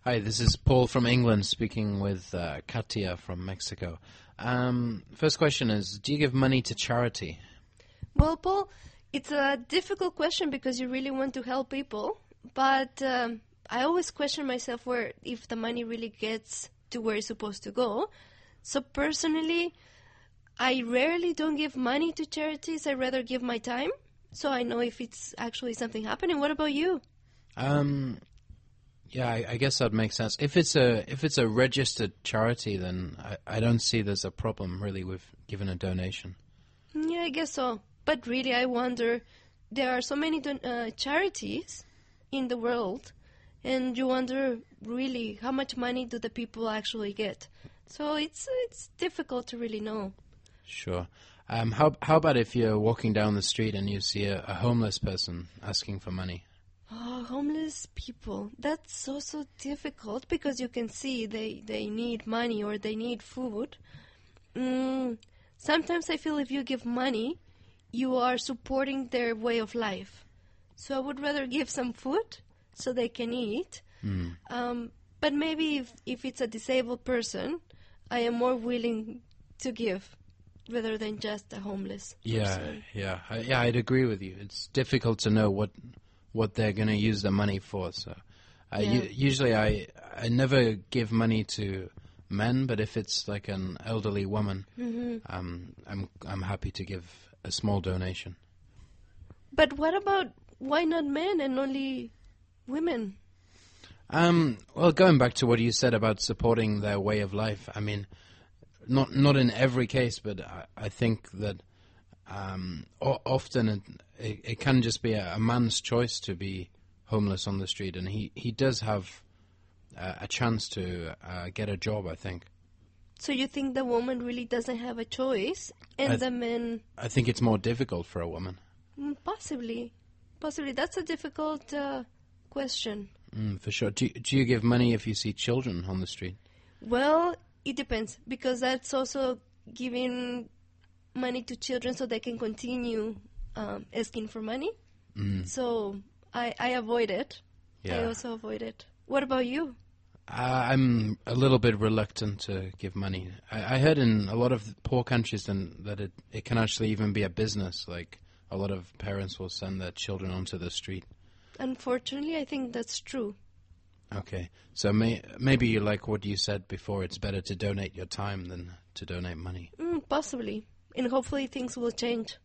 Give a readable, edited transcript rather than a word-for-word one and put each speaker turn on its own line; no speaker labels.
Hi, this is Paul from England speaking with Katia from Mexico. First question is, do you give money to charity?
Well, Paul, it's a difficult question because you really want to help people, but I always question myself if the money really gets to where it's supposed to go. So personally, I rarely don't give money to charities. I rather give my time, so I know if it's actually something happening. What about you?
Yeah, I guess that makes sense. If it's a registered charity, then I don't see there's a problem really with giving a donation.
Yeah, I guess so. But really, I wonder, there are so many charities in the world, and you wonder, really, how much money do the people actually get? So it's difficult to really know.
Sure. How about if you're walking down the street and you see a homeless person asking for money?
Oh, homeless people. That's also difficult because you can see they need money or they need food. Sometimes I feel if you give money, you are supporting their way of life. So I would rather give some food so they can eat. But maybe if it's a disabled person, I am more willing to give rather than just a homeless person.
Yeah, I'd agree with you. It's difficult to know what they're going to use the money for. So usually I never give money to men, but if it's like an elderly woman, I'm happy to give a small donation.
But what about, why not men and only women?
Well, going back to what you said about supporting their way of life, I mean, not in every case, but I think that often it can just be a man's choice to be homeless on the street, and he does have a chance to get a job, I think.
So you think the woman really doesn't have a choice, and the men...
I think it's more difficult for a woman.
Possibly. That's a difficult question.
For sure. Do you give money if you see children on the street?
Well, it depends, because that's also giving money to children so they can continue asking for money. So I avoid it.
Yeah.
I also avoid it. What about you?
I'm a little bit reluctant to give money. I heard in a lot of poor countries that it can actually even be a business. Like, a lot of parents will send their children onto the street.
Unfortunately, I think that's true.
Okay. So maybe, like what you said before, it's better to donate your time than to donate money.
Possibly. And hopefully things will change.